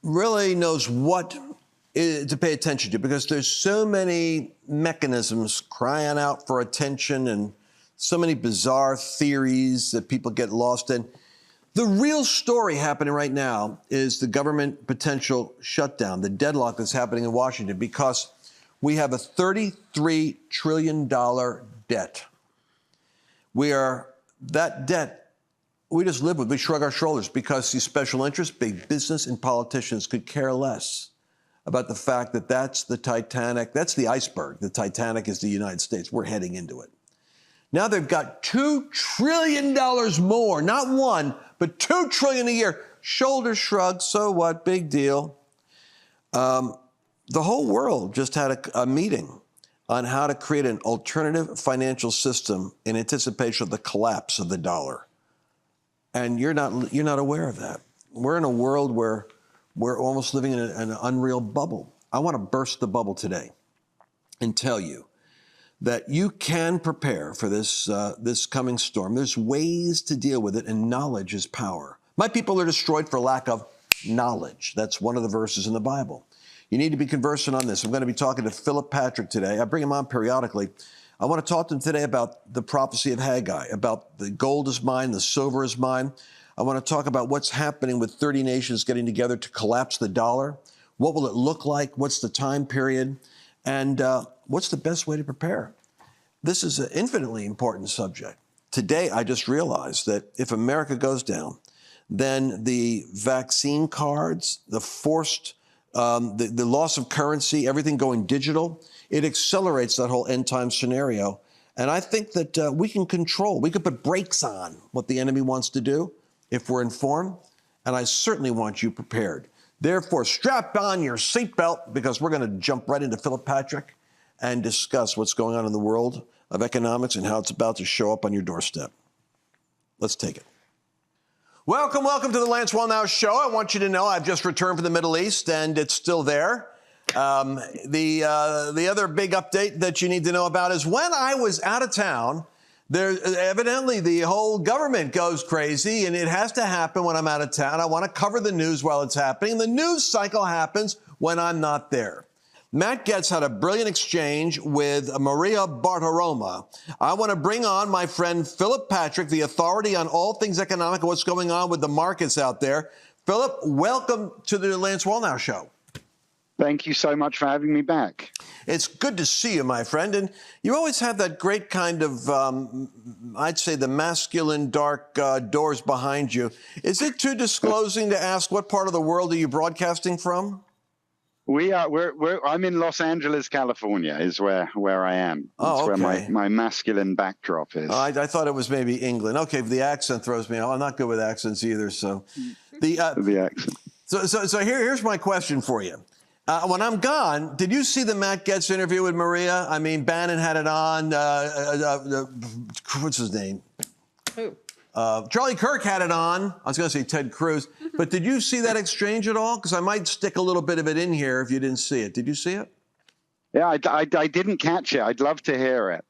really knows what to pay attention to, because there's so many mechanisms crying out for attention and so many bizarre theories that people get lost in. The real story happening right now is the government potential shutdown, the deadlock that's happening in Washington, because we have a $33 trillion debt. That debt, we just live with, we shrug our shoulders, because these special interests, big business and politicians could care less about the fact that that's the Titanic, that's the iceberg. The Titanic is the United States. We're heading into it. Now they've got $2 trillion more, not one, but $2 trillion a year. Shoulder shrug, so what, big deal. The whole world just had a meeting on how to create an alternative financial system in anticipation of the collapse of the dollar. And you're not aware of that. We're in a world where we're almost living in an unreal bubble. I want to burst the bubble today and tell you that you can prepare for this coming storm. There's ways to deal with it, and knowledge is power. My people are destroyed for lack of knowledge. That's one of the verses in the Bible. You need to be conversant on this. I'm going to be talking to Philip Patrick today. I bring him on periodically. I want to talk to him today about the prophecy of Haggai, about the gold is mine, the silver is mine. I want to talk about what's happening with 30 nations getting together to collapse the dollar. What will it look like? What's the time period? And what's the best way to prepare? This is an infinitely important subject. Today, I just realized that if America goes down, then the vaccine cards, the forced, the loss of currency, everything going digital, it accelerates that whole end time scenario. And I think that we can put brakes on what the enemy wants to do if we're informed. And I certainly want you prepared. Therefore, strap on your seatbelt, because we're going to jump right into Philip Patrick and discuss what's going on in the world of economics and how it's about to show up on your doorstep. Let's take it. Welcome to the Lance Wallnau Show. I want you to know I've just returned from the Middle East, and it's still there. The other big update that you need to know about is when I was out of town, evidently the whole government goes crazy, and it has to happen when I'm out of town. I want to cover the news while it's happening. The news cycle happens when I'm not there. Matt Gaetz had a brilliant exchange with Maria Bartiromo. I want to bring on my friend Philip Patrick, the authority on all things economic and what's going on with the markets out there. Philip, welcome to the Lance Wallnau Show. Thank you so much for having me back. It's good to see you, my friend. And you always have that great kind of, I'd say, the masculine dark doors behind you. Is it too disclosing to ask what part of the world are you broadcasting from? I'm in Los Angeles, California, is where I am. That's where my masculine backdrop is. I thought it was maybe England. Okay, the accent throws me off. I'm not good with accents either. So the accent. So here's my question for you. When I'm gone, did you see the Matt Gaetz interview with Maria? I mean, Bannon had it on. What's his name? Who? Charlie Kirk had it on. I was going to say Ted Cruz. But did you see that exchange at all? Because I might stick a little bit of it in here if you didn't see it. Did you see it? Yeah, I didn't catch it. I'd love to hear it.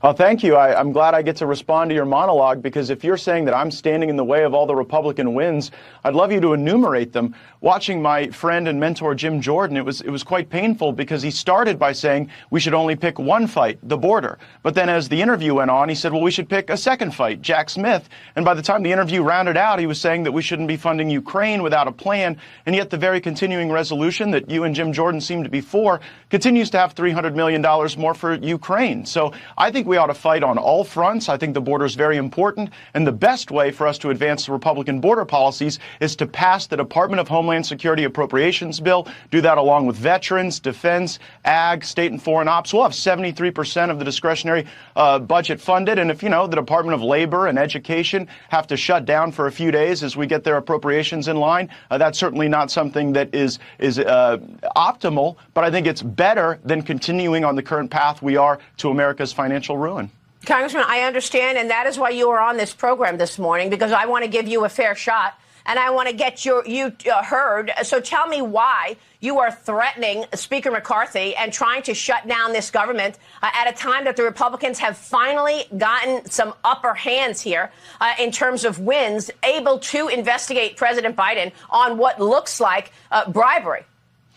Oh, thank you. I'm glad I get to respond to your monologue, because if you're saying that I'm standing in the way of all the Republican wins, I'd love you to enumerate them. Watching my friend and mentor Jim Jordan, it was quite painful, because he started by saying we should only pick one fight, the border. But then as the interview went on, he said, well, we should pick a second fight, Jack Smith. And by the time the interview rounded out, he was saying that we shouldn't be funding Ukraine without a plan. And yet the very continuing resolution that you and Jim Jordan seem to be for continues to have $300 million more for Ukraine. So I think we ought to fight on all fronts. I think the border is very important. And the best way for us to advance the Republican border policies is to pass the Department of Homeland Security Appropriations Bill, do that along with veterans, defense, ag, state and foreign ops. We'll have 73% of the discretionary budget funded. And if, the Department of Labor and Education have to shut down for a few days as we get their appropriations in line, that's certainly not something that is optimal. But I think it's better than continuing on the current path we are to America's financial ruin. Congressman, I understand, and that is why you are on this program this morning, because I want to give you a fair shot and I want to get you heard. So tell me why you are threatening Speaker McCarthy and trying to shut down this government at a time that the Republicans have finally gotten some upper hands here in terms of wins, able to investigate President Biden on what looks like bribery.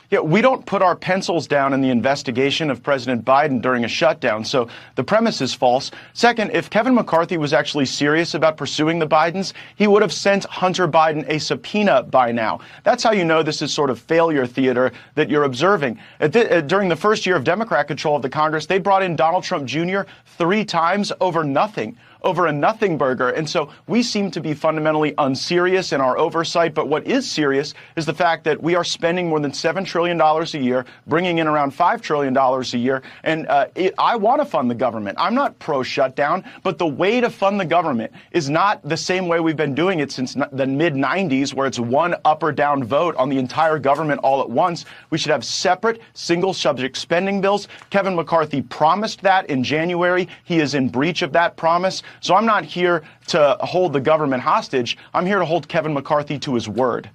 Yeah, we don't put our pencils down in the investigation of President Biden during a shutdown, so the premise is false. Second, if Kevin McCarthy was actually serious about pursuing the Bidens, he would have sent Hunter Biden a subpoena by now. That's how you know this is sort of failure theater that you're observing. During the first year of Democrat control of the Congress, they brought in Donald Trump Jr. 3 times over nothing. Over a nothing burger. And so we seem to be fundamentally unserious in our oversight. But what is serious is the fact that we are spending more than $7 trillion a year, bringing in around $5 trillion a year. And I want to fund the government. I'm not pro-shutdown, but the way to fund the government is not the same way we've been doing it since the mid-90s, where it's one up or down vote on the entire government all at once. We should have separate single subject spending bills. Kevin McCarthy promised that in January. He is in breach of that promise. So I'm not here to hold the government hostage. I'm here to hold Kevin McCarthy to his word.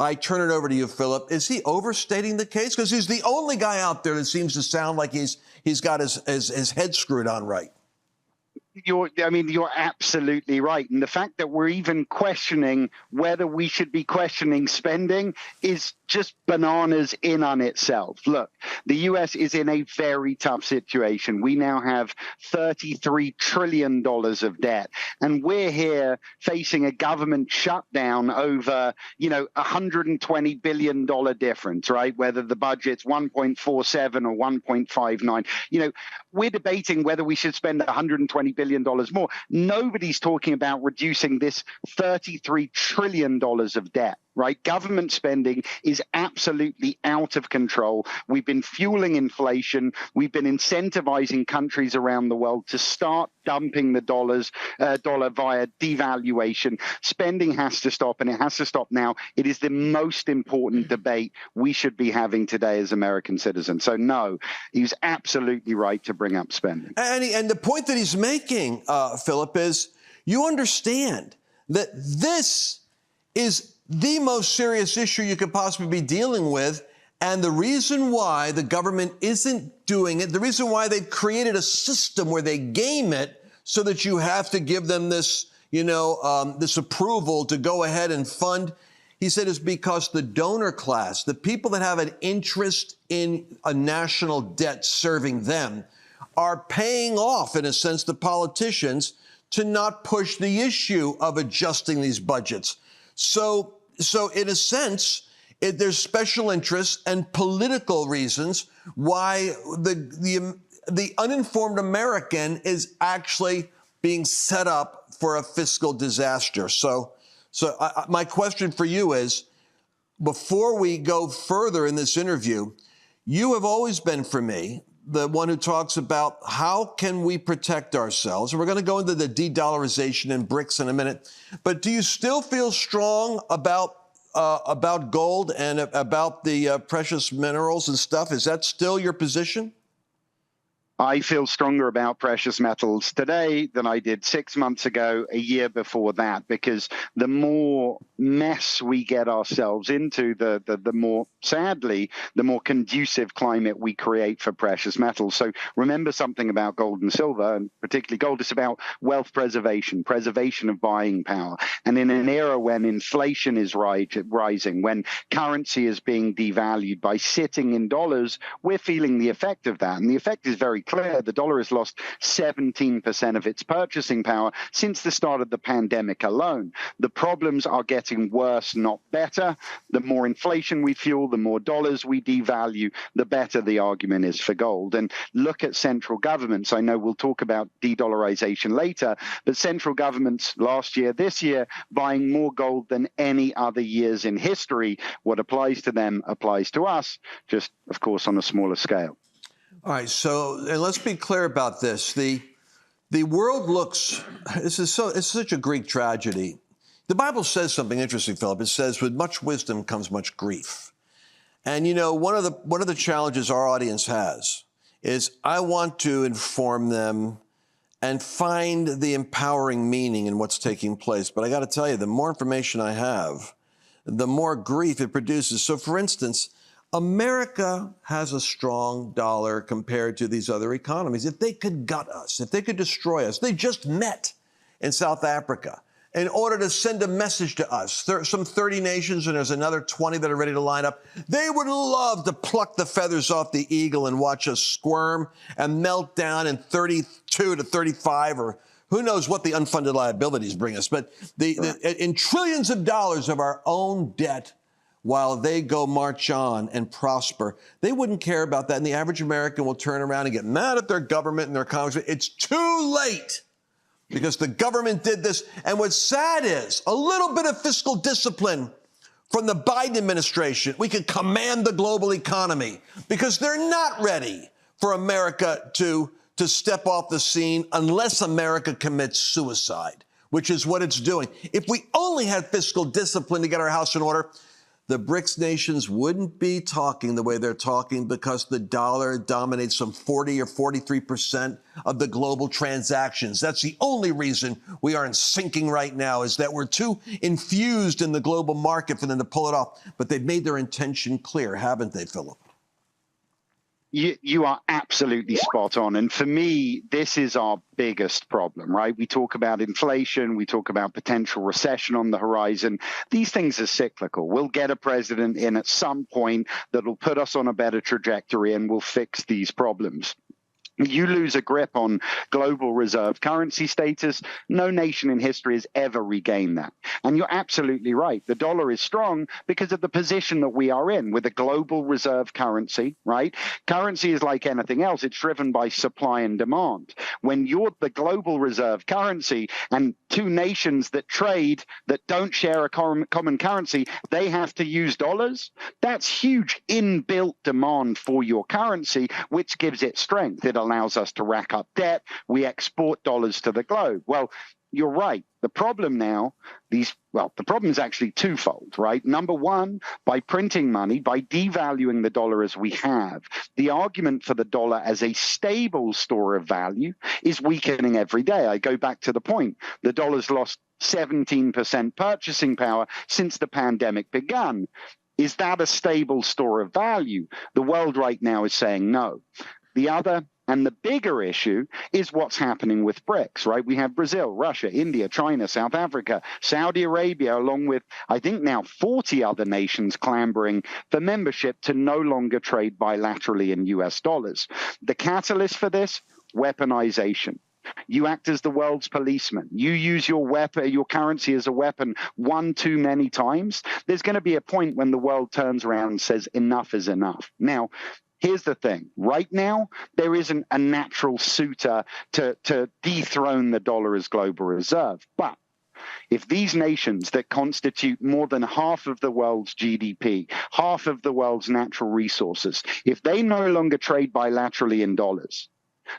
I turn it over to you, Philip. Is he overstating the case? Because he's the only guy out there that seems to sound like he's got his head screwed on right. You're absolutely right. And the fact that we're even questioning whether we should be questioning spending is just bananas in on itself. Look, the U.S. is in a very tough situation. We now have $33 trillion of debt, and we're here facing a government shutdown over, $120 billion difference, right? Whether the budget's 1.47 or 1.59. We're debating whether we should spend $120 billion more. Nobody's talking about reducing this $33 trillion of debt. Right? Government spending is absolutely out of control. We've been fueling inflation. We've been incentivizing countries around the world to start dumping the dollar via devaluation. Spending has to stop, and it has to stop now. It is the most important debate we should be having today as American citizens. So no, he's absolutely right to bring up spending. And the point that he's making, Philip, is you understand that this is the most serious issue you could possibly be dealing with. And the reason why the government isn't doing it, the reason why they've created a system where they game it so that you have to give them this, this approval to go ahead and fund, he said, is because the donor class, the people that have an interest in a national debt serving them, are paying off, in a sense, the politicians to not push the issue of adjusting these budgets. So in a sense, there's special interests and political reasons why the uninformed American is actually being set up for a fiscal disaster. So my question for you is, before we go further in this interview, you have always been, for me, the one who talks about how can we protect ourselves. And we're going to go into the de-dollarization and BRICS in a minute. But do you still feel strong about gold and about the precious minerals and stuff? Is that still your position? I feel stronger about precious metals today than I did 6 months ago, a year before that, because the more mess we get ourselves into, the more, sadly, the more conducive climate we create for precious metals. So remember something about gold and silver, and particularly gold, is about wealth preservation, preservation of buying power. And in an era when inflation is rising, when currency is being devalued by sitting in dollars, we're feeling the effect of that. And the effect is very clear. The dollar has lost 17% of its purchasing power since the start of the pandemic alone. The problems are getting worse, not better. The more inflation we fuel, the more dollars we devalue, the better the argument is for gold. And look at central governments. I know we'll talk about de-dollarization later, but central governments last year, this year, buying more gold than any other years in history. What applies to them applies to us, just, of course, on a smaller scale. All right, and let's be clear about this. The world looks, it's such a Greek tragedy. The Bible says something interesting, Philip. It says, with much wisdom comes much grief. And one of the challenges our audience has is I want to inform them and find the empowering meaning in what's taking place. But I got to tell you, the more information I have, the more grief it produces. So, for instance, America has a strong dollar compared to these other economies. If they could gut us, if they could destroy us, they just met in South Africa in order to send a message to us. Some 30 nations, and there's another 20 that are ready to line up. They would love to pluck the feathers off the eagle and watch us squirm and melt down in 32 to 35, or who knows what the unfunded liabilities bring us. But in trillions of dollars of our own debt, while they go march on and prosper, they wouldn't care about that. And the average American will turn around and get mad at their government and their congressman. It's too late, because the government did this. And what's sad is a little bit of fiscal discipline from the Biden administration. We can command the global economy, because they're not ready for America to step off the scene unless America commits suicide, which is what it's doing. If we only had fiscal discipline to get our house in order, the BRICS nations wouldn't be talking the way they're talking, because the dollar dominates some 40 or 43% of the global transactions. That's the only reason we aren't sinking right now, is that we're too infused in the global market for them to pull it off. But they've made their intention clear, haven't they, Philip? You are absolutely spot on. And for me, this is our biggest problem, right? We talk about inflation. We talk about potential recession on the horizon. These things are cyclical. We'll get a president in at some point that'll put us on a better trajectory and will fix these problems. You lose a grip on global reserve currency status, no nation in history has ever regained that. And you're absolutely right. The dollar is strong because of the position that we are in with a global reserve currency, right? Currency is like anything else. It's driven by supply and demand. When you're the global reserve currency and two nations that trade that don't share a common currency, they have to use dollars. That's huge inbuilt demand for your currency, which gives it strength. It allows us to rack up debt. We export dollars to the globe. Well, you're right. The problem now, the problem is actually twofold, right? Number one, by printing money, by devaluing the dollar as we have, the argument for the dollar as a stable store of value is weakening every day. I go back to the point. The dollar's lost 17% purchasing power since the pandemic began. Is that a stable store of value? The world right now is saying no. The other and the bigger issue is what's happening with BRICS, right? We have Brazil, Russia, India, China, South Africa, Saudi Arabia, along with, I think now 40 other nations clambering for membership to no longer trade bilaterally in US dollars. The catalyst for this, weaponization. You act as the world's policeman. You use your weapon, your currency as a weapon one too many times. There's going to be a point when the world turns around and says enough is enough. Now, here's the thing. Right now, there isn't a natural suitor to dethrone the dollar as global reserve. But if these nations that constitute more than half of the world's GDP, half of the world's natural resources, if they no longer trade bilaterally in dollars,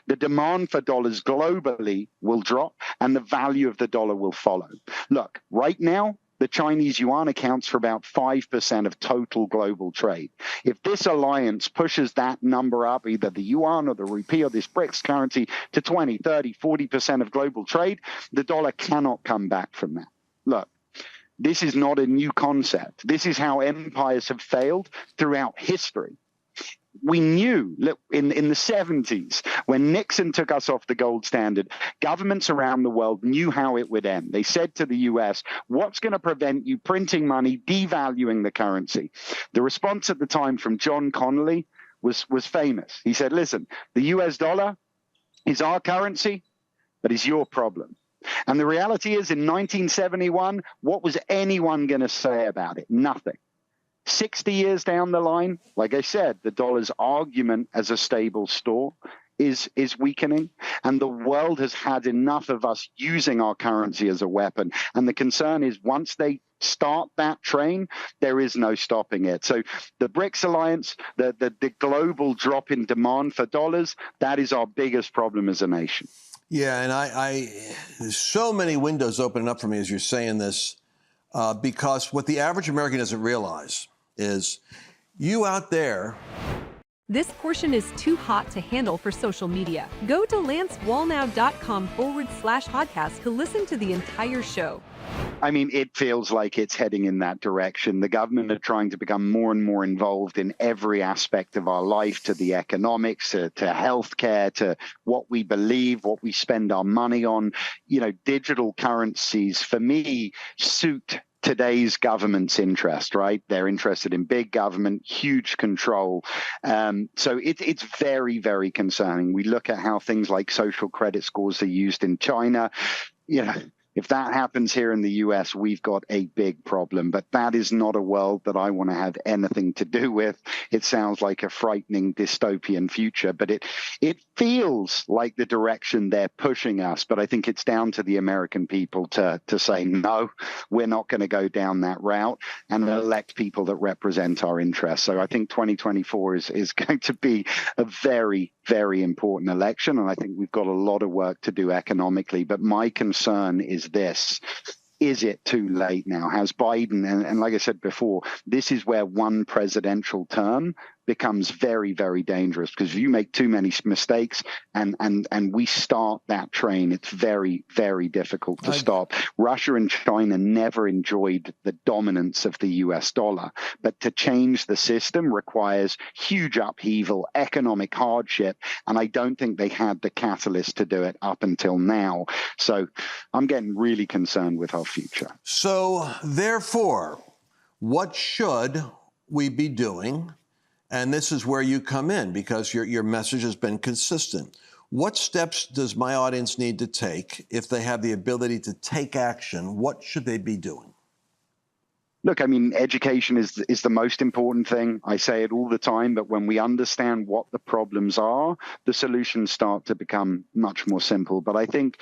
the demand for dollars globally will drop and the value of the dollar will follow. Look, right now, the Chinese yuan accounts for about 5% of total global trade. If this alliance pushes that number up, either the yuan or the rupee or this BRICS currency, to 20, 30, 40% of global trade, the dollar cannot come back from that. Look, this is not a new concept. This is how empires have failed throughout history. We knew in the 70s, when Nixon took us off the gold standard, governments around the world knew how it would end. They said to the US, what's going to prevent you printing money, devaluing the currency? The response at the time from John Connolly was famous. He said, listen, the US dollar is our currency, but it's your problem. And the reality is, in 1971, what was anyone going to say about it? Nothing. 60 years down the line, like I said, the dollar's argument as a stable store is weakening, and the world has had enough of us using our currency as a weapon. And the concern is once they start that train, there is no stopping it. So the BRICS alliance, the global drop in demand for dollars, that is our biggest problem as a nation. Yeah, and there's so many windows opening up for me as you're saying this, because what the average American doesn't realize is you out there This portion is too hot to handle for social media. Go to lancewallnau.com/podcast to listen to the entire show. I mean, it feels like it's heading in that direction. The government are trying to become more and more involved in every aspect of our life, to the economics, to healthcare, to what we believe, what we spend our money on. You know, digital currencies, for me, suit today's government's interest, right? They're interested in big government, huge control. So it's very, very concerning. We look at how things like social credit scores are used in China. You know, if that happens here in the US, we've got a big problem. But that is not a world that I want to have anything to do with. It sounds like a frightening dystopian future, but it feels like the direction they're pushing us. But I think it's down to the American people to say, no, we're not going to go down that route, and elect people that represent our interests. So I think 2024 is going to be a very, very important election. And I think we've got a lot of work to do economically. But my concern is this: is it too late now? Has Biden, and like I said before, this is where one presidential term becomes very, very dangerous, because if you make too many mistakes and we start that train, it's very, very difficult to stop. Russia and China never enjoyed the dominance of the US dollar, but to change the system requires huge upheaval, economic hardship, and I don't think they had the catalyst to do it up until now. So I'm getting really concerned with our future. So therefore, what should we be doing? And this is where you come in, because your message has been consistent. What steps does my audience need to take if they have the ability to take action? What should they be doing? Look, I mean, education is the most important thing. I say it all the time, but when we understand what the problems are, the solutions start to become much more simple. But I think,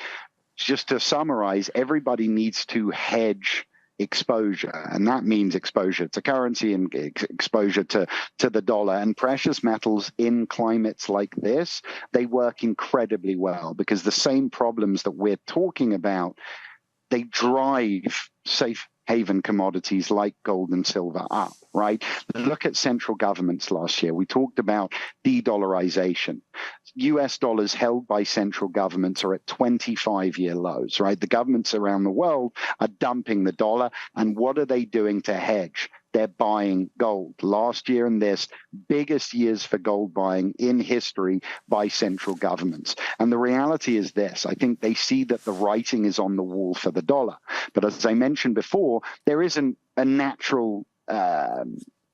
just to summarize, everybody needs to hedge exposure, and that means exposure to currency and exposure to the dollar. And precious metals in climates like this, they work incredibly well, because the same problems that we're talking about, they drive safe haven commodities like gold and silver up, right? Look at central governments last year. We talked about de-dollarization. US dollars held by central governments are at 25-year lows, right? The governments around the world are dumping the dollar. And what are they doing to hedge? They're buying gold. Last year and this, biggest years for gold buying in history by central governments. And the reality is this: I think they see that the writing is on the wall for the dollar. But as I mentioned before, there isn't a natural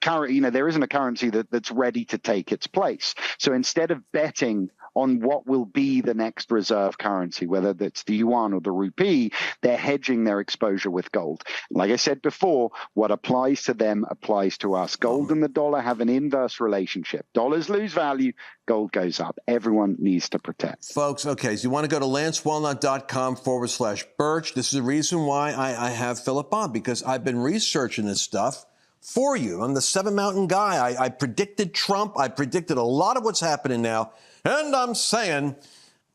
there isn't a currency that's ready to take its place. So instead of betting on what will be the next reserve currency, whether that's the yuan or the rupee, they're hedging their exposure with gold. Like I said before, what applies to them applies to us. Gold and the dollar have an inverse relationship. Dollars lose value, gold goes up. Everyone needs to protect. Folks, okay, so you want to go to lancewallnau.com/Birch. This is the reason why I have Philip on, because I've been researching this stuff for you. I'm the Seven Mountain guy. I predicted Trump. I predicted a lot of what's happening now. And I'm saying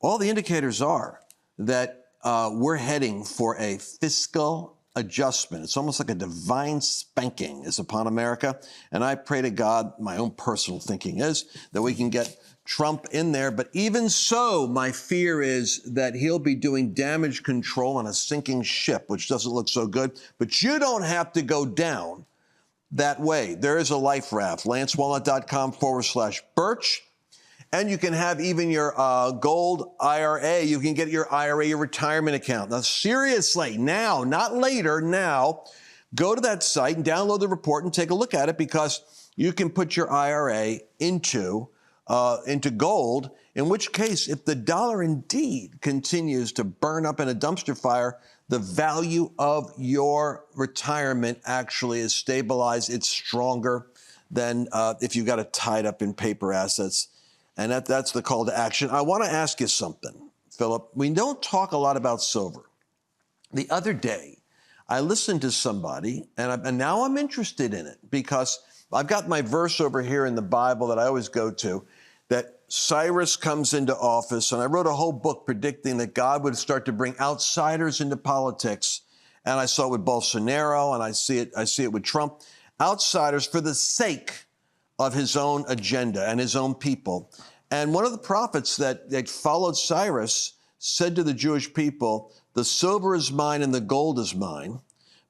all the indicators are that we're heading for a fiscal adjustment. It's almost like a divine spanking is upon America. And I pray to God, my own personal thinking is that we can get Trump in there. But even so, my fear is that he'll be doing damage control on a sinking ship, which doesn't look so good. But you don't have to go down that way. There is a life raft, lancewallnau.com/Birch. And you can have even your gold IRA. You can get your IRA, your retirement account. Now, seriously, now, not later, now, go to that site and download the report and take a look at it, because you can put your IRA into gold, in which case, if the dollar indeed continues to burn up in a dumpster fire, the value of your retirement actually is stabilized. It's stronger than if you got it tied up in paper assets. And that's the call to action. I want to ask you something, Philip. We don't talk a lot about silver. The other day, I listened to somebody, and now I'm interested in it, because I've got my verse over here in the Bible that I always go to, that Cyrus comes into office, and I wrote a whole book predicting that God would start to bring outsiders into politics. And I saw it with Bolsonaro, and I see it with Trump. Outsiders for the sake of his own agenda and his own people. And one of the prophets that followed Cyrus said to the Jewish people, the silver is mine and the gold is mine,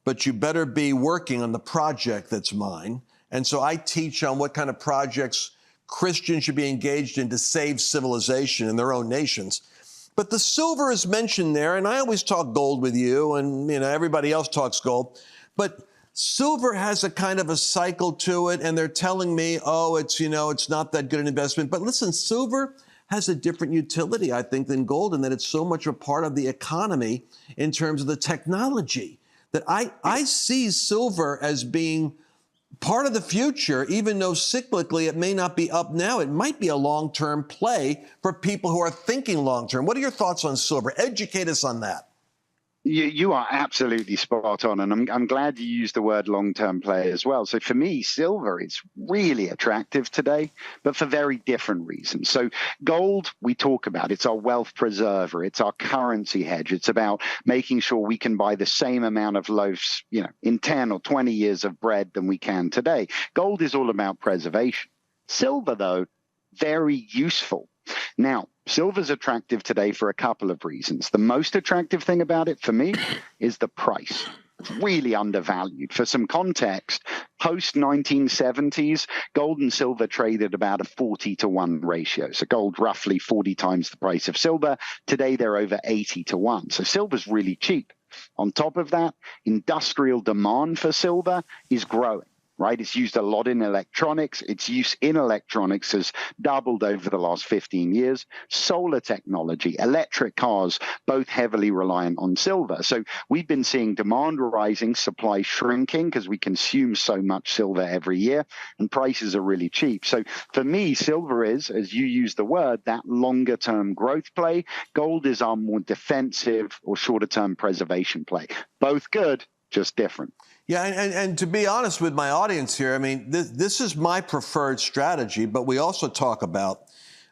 but you better be working on the project that's mine. And so I teach on what kind of projects Christians should be engaged in to save civilization in their own nations. But the silver is mentioned there, and I always talk gold with you, and everybody else talks gold. But silver has a kind of a cycle to it, and they're telling me, oh, it's not that good an investment. But listen, silver has a different utility, I think, than gold, in that it's so much a part of the economy in terms of the technology, that I see silver as being part of the future, even though cyclically it may not be up now. It might be a long-term play for people who are thinking long-term. What are your thoughts on silver? Educate us on that. You are absolutely spot on, and I'm glad you used the word long-term play as well. So for me, silver is really attractive today, but for very different reasons. So gold, we talk about, it's our wealth preserver, it's our currency hedge. It's about making sure we can buy the same amount of loaves, in 10 or 20 years of bread than we can today. Gold is all about preservation. Silver, though, very useful. Now, silver's attractive today for a couple of reasons. The most attractive thing about it for me is the price. It's really undervalued. For some context, post-1970s, gold and silver traded about a 40-to-1 ratio. So gold roughly 40 times the price of silver. Today, they're over 80-to-1. So silver's really cheap. On top of that, industrial demand for silver is growing. Right? It's used a lot in electronics. Its use in electronics has doubled over the last 15 years. Solar technology, electric cars, both heavily reliant on silver. So we've been seeing demand rising, supply shrinking because we consume so much silver every year, and prices are really cheap. So for me, silver is, as you use the word, that longer term growth play. Gold is our more defensive or shorter term preservation play. Both good, just different. Yeah, and to be honest with my audience here, I mean, this is my preferred strategy, but we also talk about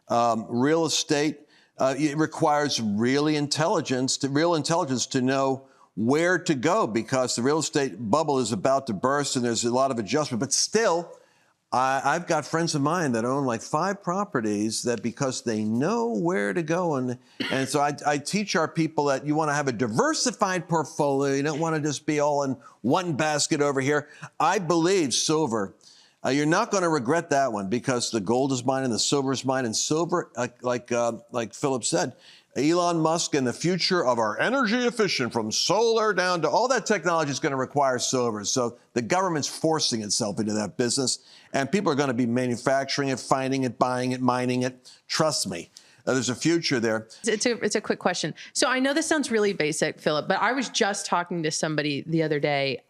real estate. It requires real intelligence to know where to go, because the real estate bubble is about to burst and there's a lot of adjustment. But still, I've got friends of mine that own like 5 properties that because they know where to go. And so I teach our people that you want to have a diversified portfolio. You don't want to just be all in one basket over here. I believe silver. You're not going to regret that one, because the gold is mine and the silver is mine. And silver, like Philip said, Elon Musk and the future of our energy efficient, from solar down to all that technology, is going to require silver. So the government's forcing itself into that business, and people are going to be manufacturing it, finding it, buying it, mining it. Trust me. There's a future there. It's a quick question. So I know this sounds really basic, Philip, but I was just talking to somebody the other day,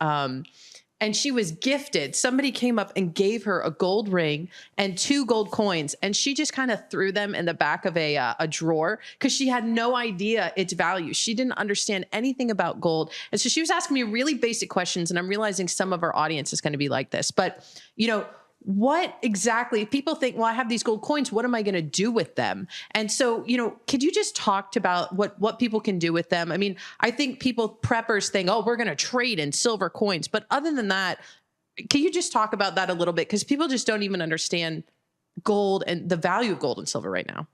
and she was gifted. Somebody came up and gave her a gold ring and 2 gold coins, and she just kind of threw them in the back of a drawer because she had no idea its value. She didn't understand anything about gold. And so she was asking me really basic questions, and I'm realizing some of our audience is going to be like this. But, what exactly, people think, well, I have these gold coins, what am I going to do with them? And so, could you just talk about what people can do with them? I mean, I think preppers think, oh, we're going to trade in silver coins. But other than that, can you just talk about that a little bit? Because people just don't even understand gold and the value of gold and silver right now.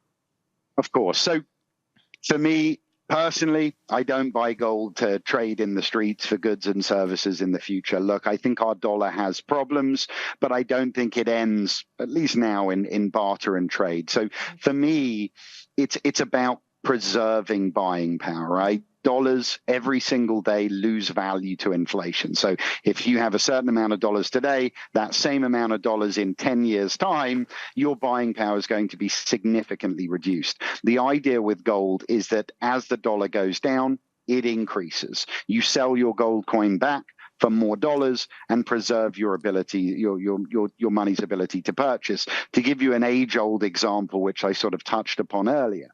Of course. So for me, personally, I don't buy gold to trade in the streets for goods and services in the future. Look, I think our dollar has problems, but I don't think it ends, at least now, in barter and trade. So for me, it's about preserving buying power, right? Dollars every single day lose value to inflation. So if you have a certain amount of dollars today, that same amount of dollars in 10 years' time, your buying power is going to be significantly reduced. The idea with gold is that as the dollar goes down, it increases. You sell your gold coin back for more dollars and preserve your ability, your money's ability to purchase. To give you an age-old example, which I sort of touched upon earlier,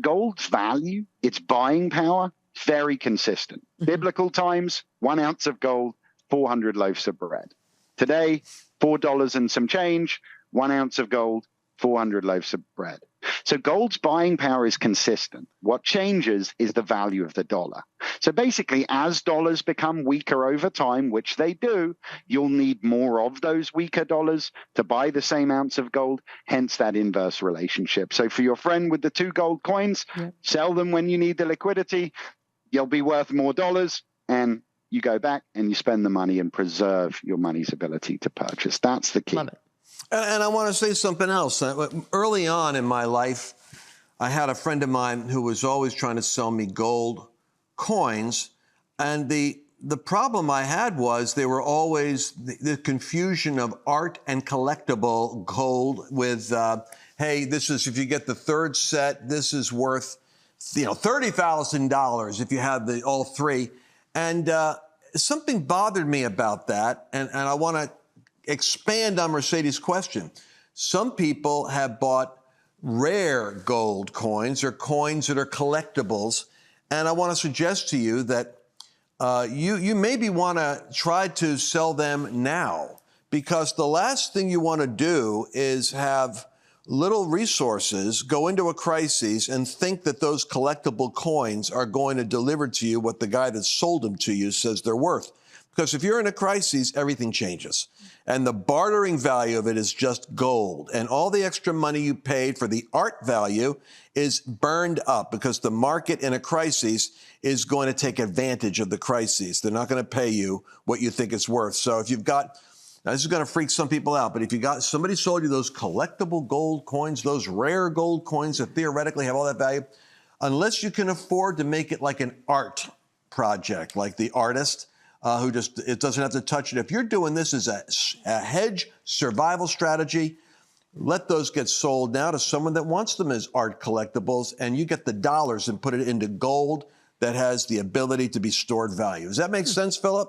gold's value, its buying power, very consistent. Biblical times, 1 ounce of gold, 400 loaves of bread. Today, $4 and some change, 1 ounce of gold, 400 loaves of bread. So gold's buying power is consistent. What changes is the value of the dollar. So basically, as dollars become weaker over time, which they do, you'll need more of those weaker dollars to buy the same ounce of gold, hence that inverse relationship. So for your friend with the 2 gold coins, sell them when you need the liquidity. You'll be worth more dollars, and you go back and you spend the money and preserve your money's ability to purchase. That's the key. Love it. And I want to say something else. Early on in my life, I had a friend of mine who was always trying to sell me gold coins. And the problem I had was they were always the confusion of art and collectible gold with, hey, this is, if you get the 3rd set, this is worth, $30,000 if you have all 3. And something bothered me about that. And I want to expand on Mercedes' question. Some people have bought rare gold coins or coins that are collectibles, and I want to suggest to you that you maybe want to try to sell them now, because the last thing you want to do is have little resources go into a crisis and think that those collectible coins are going to deliver to you what the guy that sold them to you says they're worth. Because if you're in a crisis, everything changes. And the bartering value of it is just gold. And all the extra money you paid for the art value is burned up, because the market in a crisis is going to take advantage of the crisis. They're not going to pay you what you think it's worth. So if you've got, now this is going to freak some people out, but if you got, somebody sold you those collectible gold coins, those rare gold coins that theoretically have all that value, unless you can afford to make it like an art project, like the artist, who just, it doesn't have to touch it. If you're doing this as a hedge survival strategy, let those get sold now to someone that wants them as art collectibles, and you get the dollars and put it into gold that has the ability to be stored value. Does that make sense, Philip?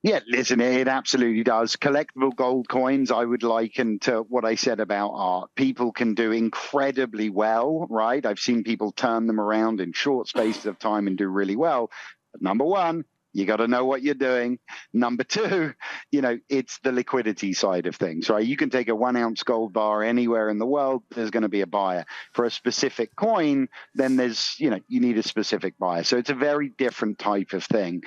Yeah, listen, it absolutely does. Collectible gold coins, I would liken to what I said about art. People can do incredibly well, right? I've seen people turn them around in short spaces of time and do really well. But number one, you got to know what you're doing. Number 2, it's the liquidity side of things, right? You can take a 1 ounce gold bar anywhere in the world. There's going to be a buyer. For a specific coin, then there's, you need a specific buyer. So it's a very different type of thing.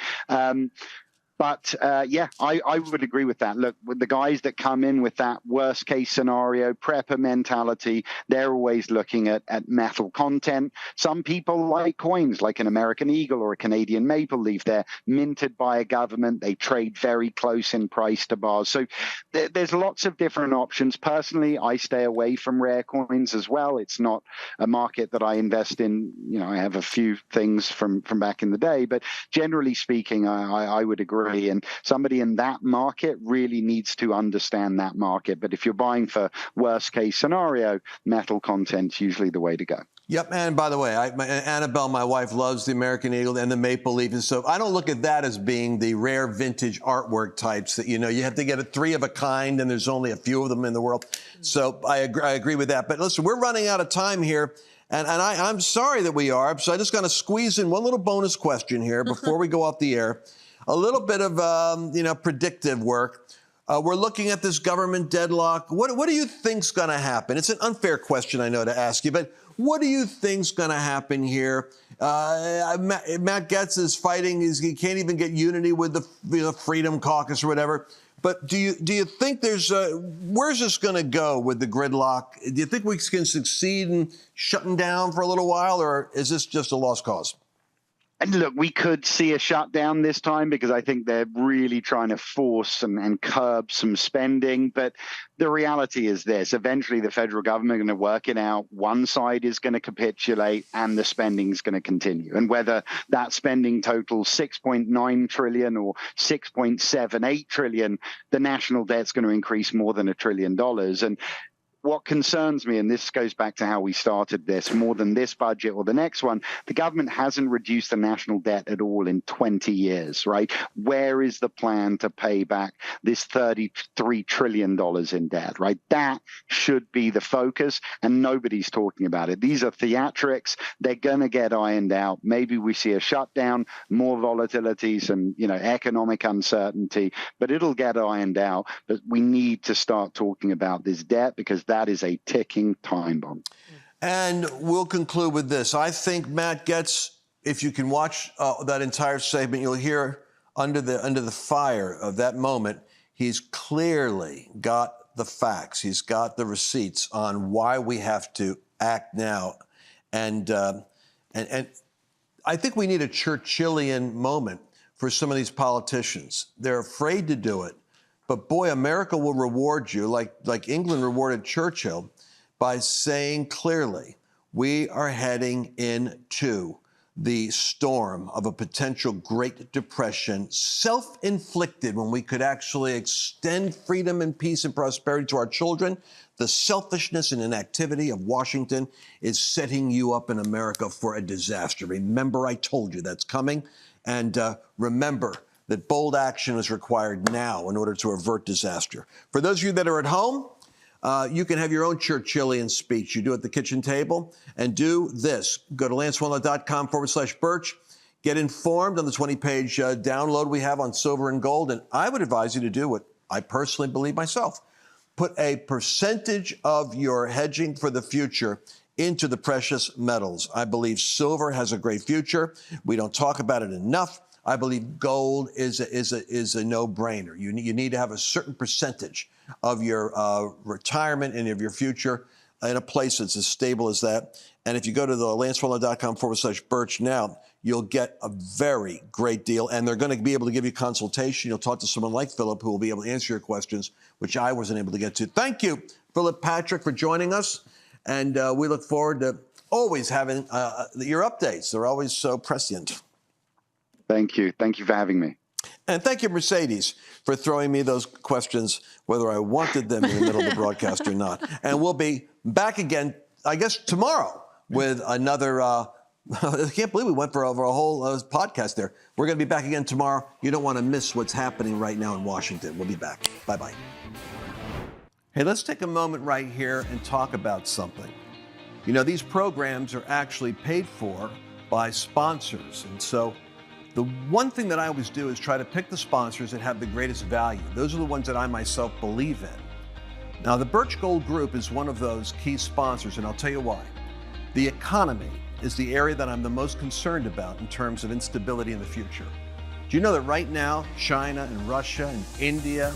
But I would agree with that. Look, with the guys that come in with that worst case scenario, prepper mentality, they're always looking at metal content. Some people like coins like an American Eagle or a Canadian Maple Leaf. They're minted by a government. They trade very close in price to bars. So there's lots of different options. Personally, I stay away from rare coins as well. It's not a market that I invest in. I have a few things from back in the day, but generally speaking, I would agree. And somebody in that market really needs to understand that market. But if you're buying for worst case scenario, metal content's usually the way to go. Yep. And by the way, Annabelle, my wife, loves the American Eagle and the Maple Leaf. And so I don't look at that as being the rare vintage artwork types that, you have to get a 3 of a kind, and there's only a few of them in the world. So I agree with that. But listen, we're running out of time here. And I'm sorry that we are. So I just got to squeeze in one little bonus question here before we go off the air. A little bit of, predictive work. We're looking at this government deadlock. What do you think's going to happen? It's an unfair question, I know, to ask you, but what do you think's going to happen here? Matt Gaetz is fighting. He can't even get unity with the Freedom Caucus or whatever. But do you think there's where's this going to go with the gridlock? Do you think we can succeed in shutting down for a little while, or is this just a lost cause? And look, we could see a shutdown this time because I think they're really trying to force and curb some spending. But the reality is this. Eventually, the federal government are going to work it out. One side is going to capitulate and the spending is going to continue. And whether that spending totals 6.9 trillion or 6.78 trillion, the national debt's going to increase more than $1 trillion. And what concerns me, and this goes back to how we started this, more than this budget or the next one, the government hasn't reduced the national debt at all in 20 years, right? Where is the plan to pay back this $33 trillion in debt, right? That should be the focus, and nobody's talking about it. These are theatrics. They're going to get ironed out. Maybe we see a shutdown, more volatilities and, economic uncertainty, but it'll get ironed out. But we need to start talking about this debt because that that is a ticking time bomb. And we'll conclude with this. I think Matt Gaetz, if you can watch that entire segment, you'll hear under the fire of that moment, he's clearly got the facts. He's got the receipts on why we have to act now. And I think we need a Churchillian moment for some of these politicians. They're afraid to do it. But boy, America will reward you, like England rewarded Churchill, by saying clearly, we are heading into the storm of a potential Great Depression, self-inflicted, when we could actually extend freedom and peace and prosperity to our children. The selfishness and inactivity of Washington is setting you up in America for a disaster. Remember, I told you that's coming. And remember that bold action is required now in order to avert disaster. For those of you that are at home, you can have your own Churchillian speech. You do it at the kitchen table, and do this. Go to lancewallnau.com/Birch. Get informed on the 20-page download we have on silver and gold. And I would advise you to do what I personally believe myself. Put a percentage of your hedging for the future into the precious metals. I believe silver has a great future. We don't talk about it enough. I believe gold is a no-brainer. You need to have a certain percentage of your retirement and of your future in a place that's as stable as that. And if you go to the lancewallnau.com/Birch now, you'll get a very great deal. And they're going to be able to give you consultation. You'll talk to someone like Philip who will be able to answer your questions, which I wasn't able to get to. Thank you, Philip Patrick, for joining us. And we look forward to always having your updates. They're always so prescient. Thank you. Thank you for having me. And thank you, Mercedes, for throwing me those questions, whether I wanted them in the middle of the broadcast or not. And we'll be back again, I guess, tomorrow with another, I can't believe we went for over a whole podcast there. We're going to be back again tomorrow. You don't want to miss what's happening right now in Washington. We'll be back. Bye-bye. Hey, let's take a moment right here and talk about something. You know, these programs are actually paid for by sponsors. And so the one thing that I always do is try to pick the sponsors that have the greatest value. Those are the ones that I myself believe in. Now, the Birch Gold Group is one of those key sponsors, and I'll tell you why. The economy is the area that I'm the most concerned about in terms of instability in the future. Do you know that right now, China and Russia and India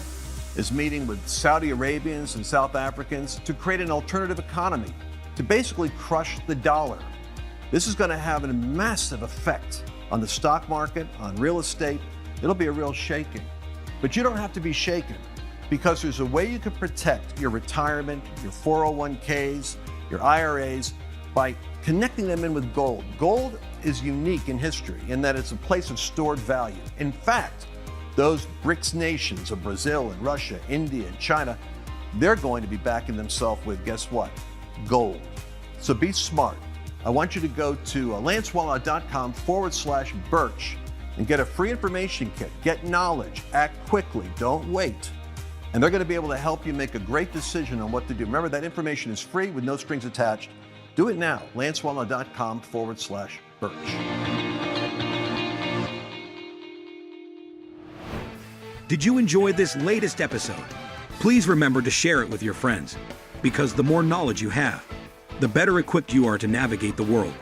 is meeting with Saudi Arabians and South Africans to create an alternative economy, to basically crush the dollar? This is going to have a massive effect on the stock market, on real estate. It'll be a real shaking. But you don't have to be shaken, because there's a way you can protect your retirement, your 401ks, your IRAs, by connecting them in with gold. Gold is unique in history in that it's a place of stored value. In fact, those BRICS nations of Brazil and Russia, India and China, they're going to be backing themselves with, guess what? Gold. So be smart. I want you to go to lancewallnau.com/Birch and get a free information kit. Get knowledge, act quickly, don't wait. And they're going to be able to help you make a great decision on what to do. Remember, that information is free with no strings attached. Do it now, lancewallnau.com/Birch. Did you enjoy this latest episode? Please remember to share it with your friends, because the more knowledge you have, the better equipped you are to navigate the world.